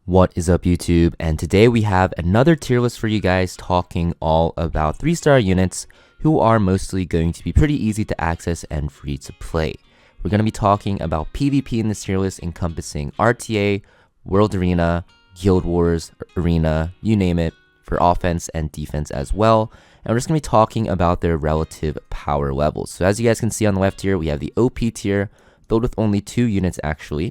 What is up, YouTube? And today we have another tier list for you guys talking all about 3-star units who are mostly going to be pretty easy to access and free to play. We're going to be talking about PvP in this tier list encompassing RTA, World Arena, Guild Wars, Arena, you name it, for offense and defense as well. And we're just going to be talking about their relative power levels. So as you guys can see on the left here, we have the OP tier, filled with only 2 units actually.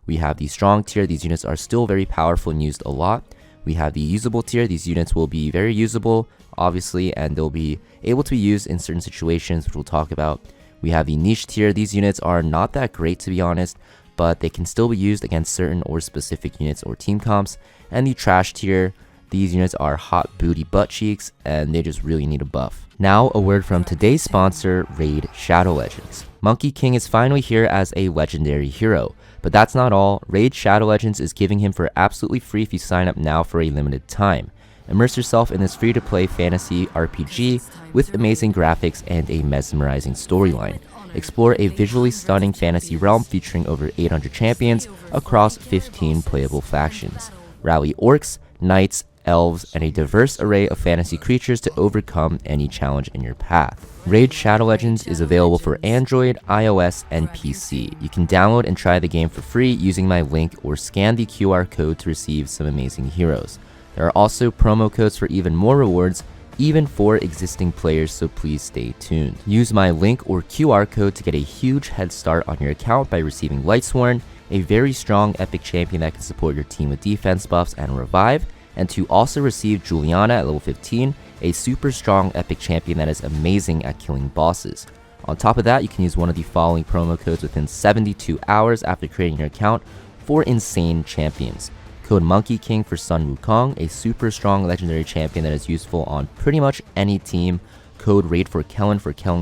We have the strong tier. These units are still very powerful and used a lot. We have the usable tier. These units will be very usable, obviously, and they'll be able to be used in certain situations, which we'll talk about. We have the niche tier. These units are not that great, to be honest, but they can still be used against certain or specific units or team comps. And the trash tier. These units are hot booty butt cheeks, and they just really need a buff. Now, a word from today's sponsor, Raid Shadow Legends. Monkey King is finally here as a legendary hero. But that's not all. Raid Shadow Legends is giving him for absolutely free if you sign up now for a limited time. Immerse yourself in this free-to-play fantasy RPG with amazing graphics and a mesmerizing storyline. Explore a visually stunning fantasy realm featuring over 800 champions across 15 playable factions. Rally orcs, knights, elves, and a diverse array of fantasy creatures to overcome any challenge in your path. Raid Shadow Legends is available for Android, iOS, and PC. You can download and try the game for free using my link or scan the QR code to receive some amazing heroes. There are also promo codes for even more rewards, even for existing players, so please stay tuned. Use my link or QR code to get a huge head start on your account by receiving Lightsworn, a very strong epic champion that can support your team with defense buffs and revive, and to also receive Juliana at level 15, a super strong epic champion that is amazing at killing bosses. On top of that, you can use one of the following promo codes within 72 hours after creating your account for insane champions. Code Monkey King for Sun Wukong, a super strong legendary champion that is useful on pretty much any team. Code Raid for Kellen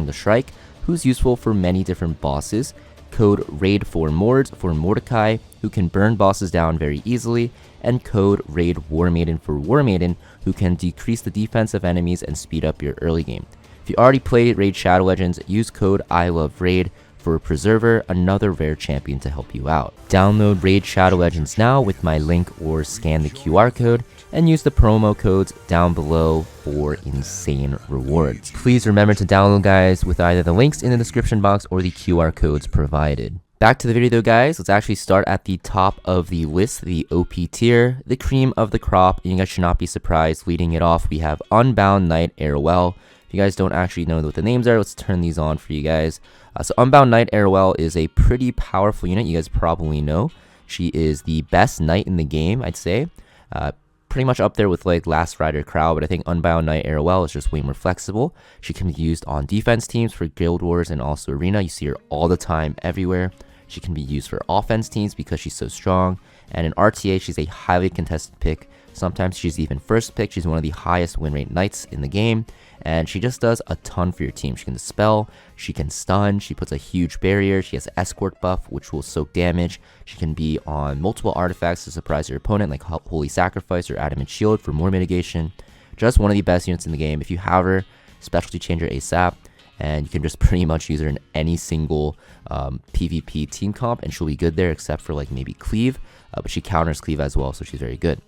the Shrike, who's useful for many different bosses. Code Raid for Mords for Mordecai, who can burn bosses down very easily, and code Raid War Maiden for War Maiden, who can decrease the defense of enemies and speed up your early game. If you already played Raid Shadow Legends, use code ILOVERAID for Preserver, another rare champion to help you out. Download Raid Shadow Legends now with my link or scan the QR code, and use the promo codes down below for insane rewards. Please remember to download, guys, with either the links in the description box or the QR codes provided. Back to the video though, guys. Let's actually start at the top of the list, the OP tier, the cream of the crop. You guys should not be surprised. Leading it off, we have Unbound Knight Arowell. If you guys don't actually know what the names are, let's turn these on for you guys. So Unbound Knight Arowell is a pretty powerful unit. You guys probably know. She is the best knight in the game, I'd say. Pretty much up there with like Last Rider Crow, but I think Unbound Knight Arowell is just way more flexible. She can be used on defense teams for Guild Wars and also Arena. You see her all the time, everywhere. She can be used for offense teams because she's so strong. And in RTA, she's a highly contested pick. Sometimes she's even first pick. She's one of the highest win rate knights in the game. And she just does a ton for your team. She can dispel, she can stun, she puts a huge barrier, she has escort buff, which will soak damage. She can be on multiple artifacts to surprise your opponent, like Holy Sacrifice or Adamant Shield for more mitigation. Just one of the best units in the game. If you have her, specialty change her ASAP. And you can just pretty much use her in any single PvP team comp, and she'll be good there except for like maybe Cleave, but she counters Cleave as well, so she's very good.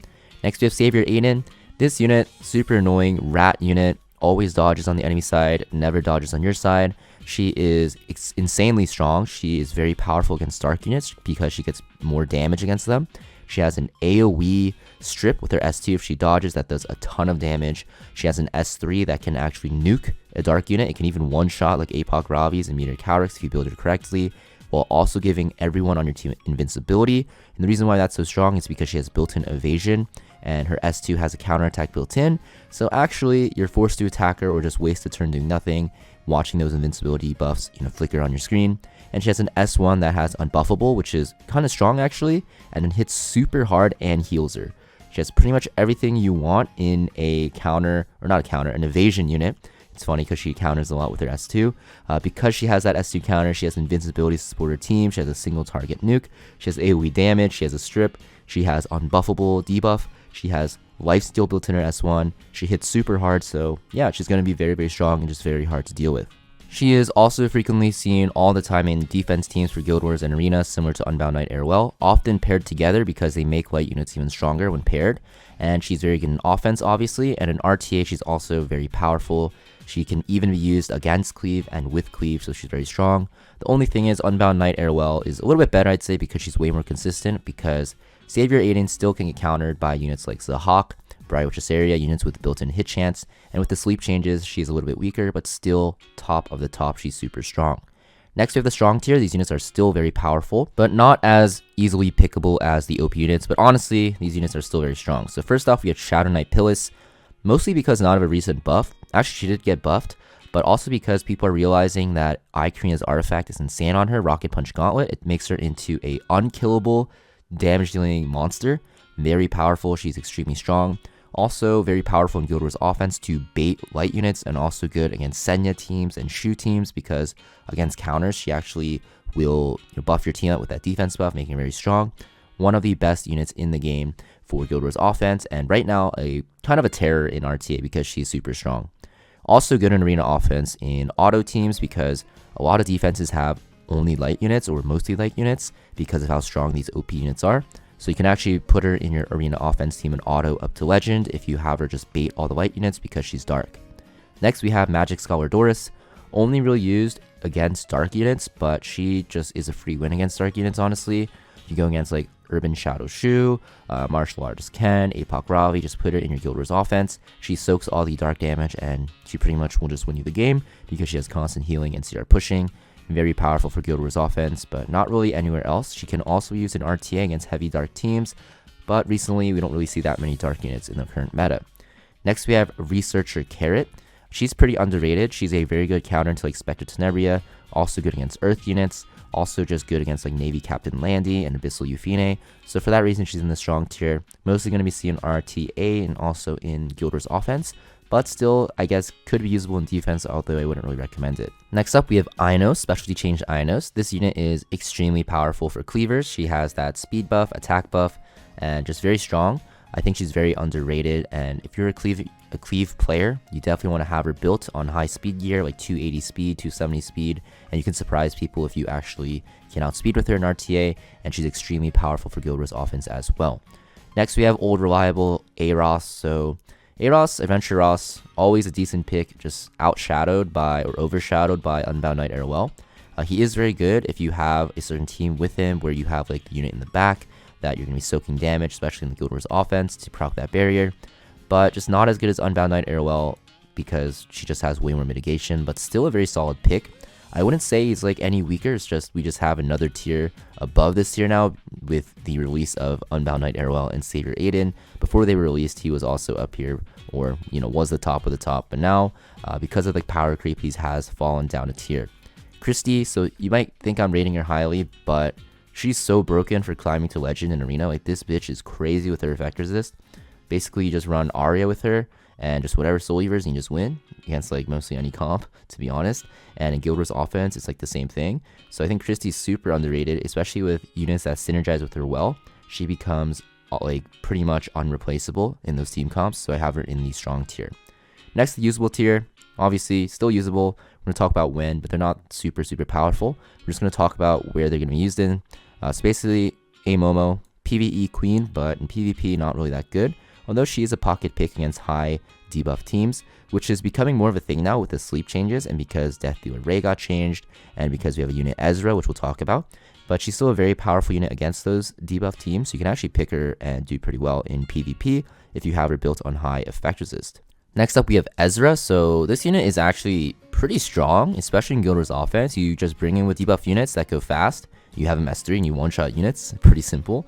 Next we have Savior Aiden. This unit, super annoying rat unit, always dodges on the enemy side, never dodges on your side. She is insanely strong. She is very powerful against Dark units because she gets more damage against them. She has an AoE strip with her S2 if she dodges that does a ton of damage. She has an S3 that can actually nuke a Dark unit. It can even one-shot like APOC Ravi's and Meteor Calrix if you build it correctly, while also giving everyone on your team invincibility. And the reason why that's so strong is because she has built-in evasion, and her S2 has a counterattack built in. So actually, you're forced to attack her or just waste a turn doing nothing, watching those invincibility buffs, flicker on your screen. And she has an S1 that has unbuffable, which is kind of strong actually, and then hits super hard and heals her. She has pretty much everything you want in a counter, or not a counter, an evasion unit. It's funny because she counters a lot with her S2. Because she has that S2 counter, she has invincibility to support her team. She has a single target nuke. She has AoE damage. She has a strip. She has unbuffable debuff. She has lifesteal built in her S1. She hits super hard, so yeah, she's going to be very, very strong and just very hard to deal with. She is also frequently seen all the time in defense teams for Guild Wars and Arena, similar to Unbound Knight Airwell, often paired together because they make light units even stronger when paired. And she's very good in offense, obviously, and in RTA she's also very powerful. She can even be used against cleave and with cleave, so she's very strong. The only thing is Unbound Knight Airwell is a little bit better, I'd say, because she's way more consistent, because Savior Aiden still can get countered by units like the Hawk, Bryochasaria, units with built-in hit chance, and with the sleep changes, she's a little bit weaker, but still top of the top, she's super strong. Next, we have the strong tier. These units are still very powerful, but not as easily pickable as the OP units, but honestly, these units are still very strong. So first off, we have Shadow Knight Pillis, mostly because not of a recent buff. Actually, she did get buffed, but also because people are realizing that Icarina's artifact is insane on her, Rocket Punch Gauntlet. It makes her into a unkillable, damage-dealing monster. Very powerful, she's extremely strong. Also very powerful in Guild Wars offense to bait light units, and also good against Senya teams and Shu teams, because against counters she actually will buff your team up with that defense buff, making it very strong. One of the best units in the game for Guild Wars offense, and right now a kind of a terror in RTA because she's super strong. Also good in Arena offense in auto teams, because a lot of defenses have only light units or mostly light units because of how strong these OP units are. So you can actually put her in your Arena offense team in auto up to legend if you have her just bait all the light units because she's dark. Next we have Magic Scholar Doris, only really used against dark units, but she just is a free win against dark units, honestly. You go against like Urban Shadow Shu, Martial Artist Ken, Apoc Ravi, just put her in your Guild Wars offense. She soaks all the dark damage and she pretty much will just win you the game because she has constant healing and CR pushing. Very powerful for Guild Wars offense, but not really anywhere else. She can also be used in RTA against heavy dark teams, but recently we don't really see that many dark units in the current meta. Next we have Researcher Carrot. She's pretty underrated. She's a very good counter to like Spectre Tenebria, also good against Earth units, also just good against like Navy Captain Landy and Abyssal Euphine. So for that reason, she's in the strong tier. Mostly going to be seen in RTA and also in Guild Wars offense, but still, I guess, could be usable in defense, although I wouldn't really recommend it. Next up, we have Ainos, specialty changed Ainos. This unit is extremely powerful for cleavers. She has that speed buff, attack buff, and just very strong. I think she's very underrated, and if you're a cleave player, you definitely want to have her built on high speed gear, like 280 speed, 270 speed, and you can surprise people if you actually can outspeed with her in RTA, and she's extremely powerful for Guild Wars offense as well. Next, we have old reliable Aros. So Aros, Adventure Ross, always a decent pick, just outshadowed by or overshadowed by Unbound Knight Airwell. He is very good if you have a certain team with him where you have like the unit in the back that you're going to be soaking damage, especially in the Guild Wars offense, to proc that barrier. But just not as good as Unbound Knight Airwell because she just has way more mitigation, but still a very solid pick. I wouldn't say he's like any weaker, it's just we just have another tier above this tier now with the release of Unbound Knight Airwell and Savior Aiden. Before they were released, he was also up here, or was the top of the top, but now because of the power creep, he has fallen down a tier. Christy, so you might think I'm rating her highly, but she's so broken for climbing to legend in Arena. Like, this bitch is crazy with her effect resist. Basically, you just run Arya with her and just whatever soul levers, and you just win against like mostly any comp, to be honest. And in Guild Wars offense, it's like the same thing. So I think Christy's super underrated, especially with units that synergize with her well. She becomes like pretty much unreplaceable in those team comps, so I have her in the strong tier. Next, the usable tier, obviously still usable. We're going to talk about when, but they're not super powerful. We're just going to talk about where they're going to be used in. So basically, a Momo, PvE queen, but in PvP not really that good. Although she is a pocket pick against high debuff teams, which is becoming more of a thing now with the sleep changes, and because Death Dealer Ray got changed, and because we have a unit Ezra, which we'll talk about. But she's still a very powerful unit against those debuff teams, so you can actually pick her and do pretty well in PvP if you have her built on high effect resist. Next up, we have Ezra. So this unit is actually pretty strong, especially in Guild Wars offense. You just bring in with debuff units that go fast. You have them S3 and you one-shot units. Pretty simple.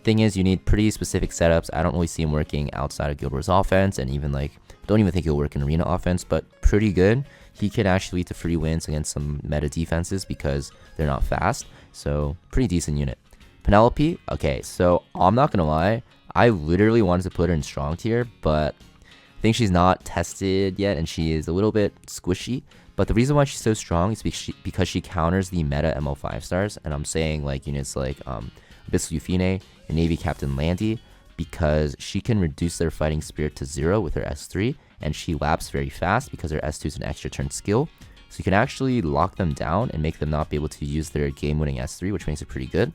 Thing is, you need pretty specific setups. I don't really see him working outside of Guild Wars offense, and even like, don't even think he'll work in Arena offense, but pretty good. He can actually lead to free wins against some meta defenses because they're not fast. So pretty decent unit. Penelope, okay, so I'm not gonna lie, I literally wanted to put her in strong tier, but I think she's not tested yet, and she is a little bit squishy. But the reason why she's so strong is because she counters the meta ML 5 stars, and I'm saying like units like Abyssal Euphine and Navy Captain Landy, because she can reduce their fighting spirit to 0 with her S3, and she laps very fast because her S2 is an extra turn skill. So you can actually lock them down and make them not be able to use their game-winning S3, which makes it pretty good.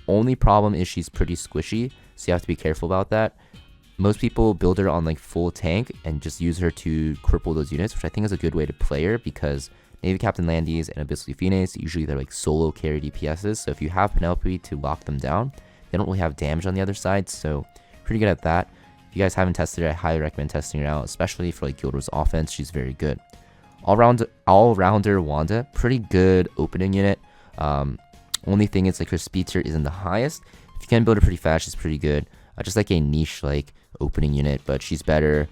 Only problem is she's pretty squishy, so you have to be careful about that. Most people build her on like full tank and just use her to cripple those units, which I think is a good way to play her because Navy Captain Landies and Abyssal Phoenix, usually they're like solo carry DPSs. So if you have Penelope to lock them down, they don't really have damage on the other side, so pretty good at that. If you guys haven't tested her, I highly recommend testing her out, especially for like Guild Wars offense. She's very good. All-rounder Wanda, pretty good opening unit. Only thing is like her speed tier isn't the highest. If you can build her pretty fast, she's pretty good. Just like a niche like opening unit, but she's better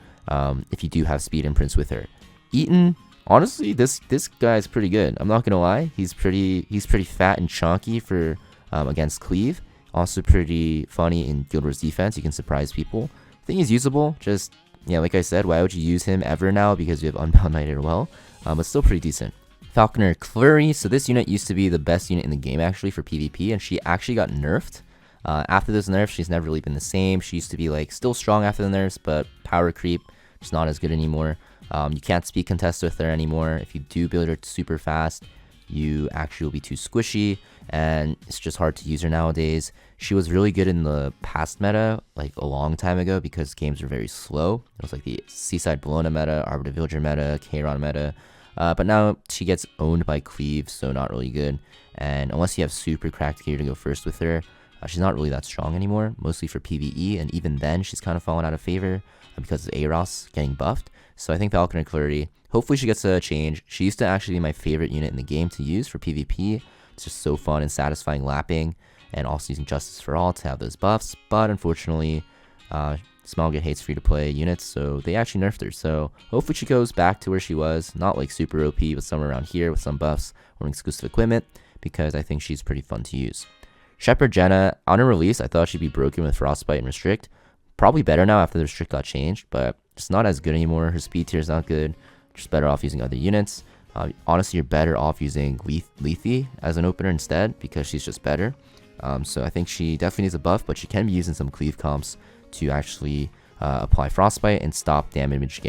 if you do have speed imprints with her. Eaton, honestly, this guy is pretty good. I'm not gonna lie, he's pretty fat and chunky for against Cleave. Also pretty funny in Guild Wars defense. You can surprise people. I think he's usable. Just yeah, like I said, why would you use him ever now? Because you have Unbound Knight as well. But still pretty decent. Falconer Flurry. So this unit used to be the best unit in the game actually for PvP, and she actually got nerfed. After those nerfs, she's never really been the same. She used to be like still strong after the nerfs, but power creep, just not as good anymore. You can't speed contest with her anymore. If you do build her super fast, you actually will be too squishy, and it's just hard to use her nowadays. She was really good in the past meta, like a long time ago, because games were very slow. It was like the Seaside Bologna meta, Arbiter Villager meta, Kayron meta. But now she gets owned by Cleave, so not really good. And unless you have super cracked gear to go first with her, she's not really that strong anymore, mostly for PvE, and even then she's kind of fallen out of favor because of Aros getting buffed. So I think Falconer Clarity, hopefully she gets a change. She used to actually be my favorite unit in the game to use for PvP. It's just so fun and satisfying lapping, and also using Justice for All to have those buffs, but unfortunately, Smelgate hates free-to-play units, so they actually nerfed her. So hopefully she goes back to where she was, not like super OP, but somewhere around here with some buffs or exclusive equipment, because I think she's pretty fun to use. Shepherd Jenna, on her release, I thought she'd be broken with Frostbite and Restrict. Probably better now after the Restrict got changed, but it's not as good anymore. Her speed tier is not good. Just better off using other units. Honestly, you're better off using Lethe as an opener instead, because she's just better. So I think she definitely needs a buff, but she can be used in some Cleave comps to actually apply Frostbite and stop damage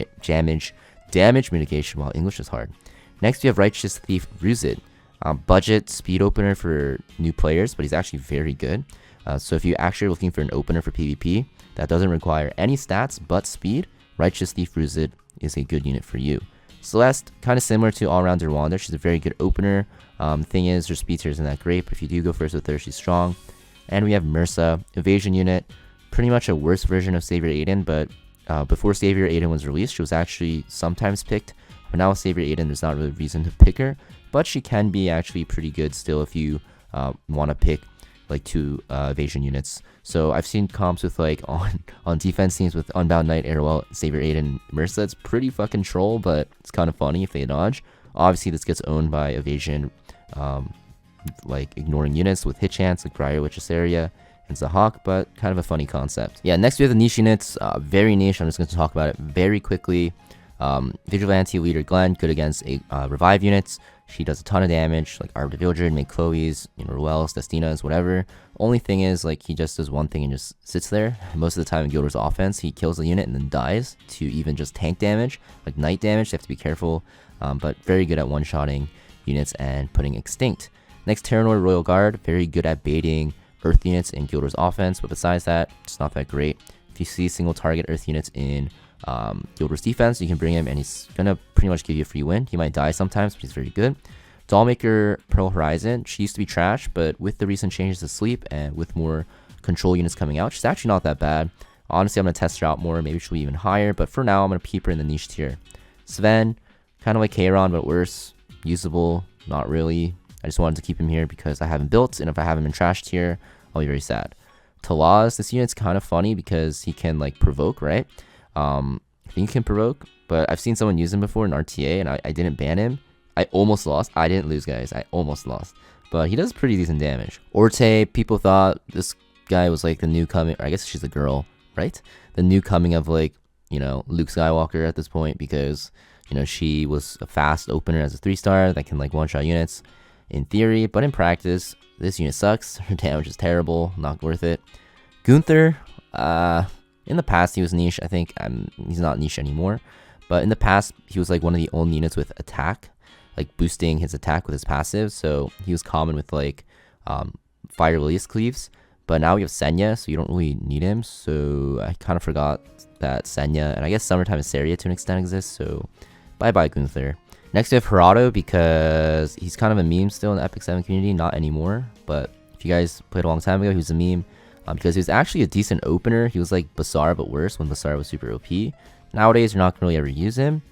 mitigation while English is hard. Next, we have Righteous Thief Ruzid. Budget speed opener for new players, but he's actually very good. So if you're actually looking for an opener for PvP that doesn't require any stats but speed, Righteous Thief Ruzid is a good unit for you. Celeste, kind of similar to All-Rounder Wander. She's a very good opener. Thing is, her speed tier isn't that great, but if you do go first with her, she's strong. And we have Mursa, evasion unit. Pretty much a worse version of Savior Aiden, but before Savior Aiden was released, she was actually sometimes picked. But now with Savior Aiden, there's not really a reason to pick her. But she can be actually pretty good still if you want to pick like two evasion units. So I've seen comps with like on defense teams with Unbound Knight, Airwell, Savior Aiden, Mursa. It's pretty fucking troll, but it's kind of funny if they dodge. Obviously, this gets owned by evasion, like ignoring units with hit chance, like Briar Witch's area and Zahawk, but kind of a funny concept. Yeah, next we have the niche units. Very niche. I'm just going to talk about it very quickly. Vigilante Leader Glenn, good against revive units. She does a ton of damage, like Arbiter Villager, make Chloe's, Ruel's, Destina's, whatever. Only thing is, like, he just does one thing and just sits there. Most of the time in Guild Wars offense, he kills the unit and then dies to even just tank damage, like night damage. They have to be careful, but very good at one-shotting units and putting Extinct. Next, Terranor Royal Guard, very good at baiting Earth units in Guild Wars offense, but besides that, it's not that great. If you see single target Earth units in Guild Wars defense, you can bring him and he's gonna pretty much give you a free win. He might die sometimes, but he's very good. Dollmaker Pearl Horizon, she used to be trash, but with the recent changes to sleep and with more control units coming out, she's actually not that bad. Honestly, I'm gonna test her out more. Maybe she'll be even higher, but for now, I'm gonna keep her in the niche tier. Sven, kind of like Kayron, but worse. Usable, not really. I just wanted to keep him here because I haven't built, and if I have him in trash tier, I'll be very sad. Talaz, this unit's kind of funny because he can like provoke, right? I think he can provoke, but I've seen someone use him before in RTA, and I didn't ban him. I almost lost. I didn't lose, guys. I almost lost. But he does pretty decent damage. Orte, people thought this guy was like the new coming, or I guess she's a girl, right? The new coming of like, Luke Skywalker at this point because, she was a fast opener as a 3-star that can like one-shot units in theory, but in practice, this unit sucks. Her damage is terrible, not worth it. Gunther, in the past he was niche. I think he's not niche anymore, but in the past he was like one of the only units with attack. like boosting his attack with his passive. So he was common with like Fire Release Cleaves. But now we have Senya, so you don't really need him. So I kind of forgot that Senya, and I guess Summertime Saria to an extent exists. So bye-bye Gunther. Next we have Hirado, because he's kind of a meme still in the Epic 7 community. Not anymore, but if you guys played a long time ago, he was a meme. Because he was actually a decent opener. He was like Basara, but worse when Basara was super OP. Nowadays, you're not going to really ever use him.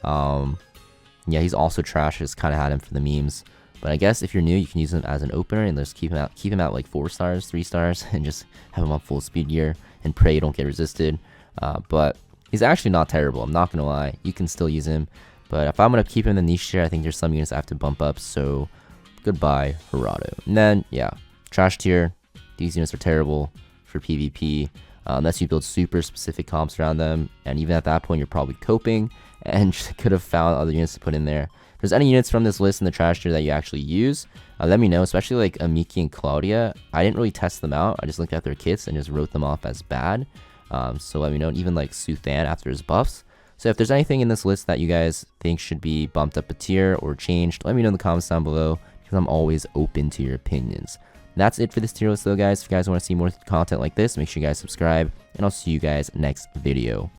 Yeah, he's also trash. Just kind of had him for the memes. But I guess if you're new, you can use him as an opener and just keep him out like 4 stars, 3 stars, and just have him on full speed gear and pray you don't get resisted. But he's actually not terrible. I'm not gonna lie. You can still use him. But if I'm gonna keep him in the niche tier, I think there's some units I have to bump up. So goodbye, Hirado. And then yeah, trash tier. These units are terrible for PvP. Unless you build super specific comps around them, and even at that point, you're probably coping and could have found other units to put in there. If there's any units from this list in the trash tier that you actually use, let me know, especially like Amiki and Claudia. I didn't really test them out. I just looked at their kits and just wrote them off as bad. So let me know, even like Suthan after his buffs. So if there's anything in this list that you guys think should be bumped up a tier or changed, let me know in the comments down below, because I'm always open to your opinions. That's it for this tier list though, guys. If you guys want to see more content like this, make sure you guys subscribe, and I'll see you guys next video.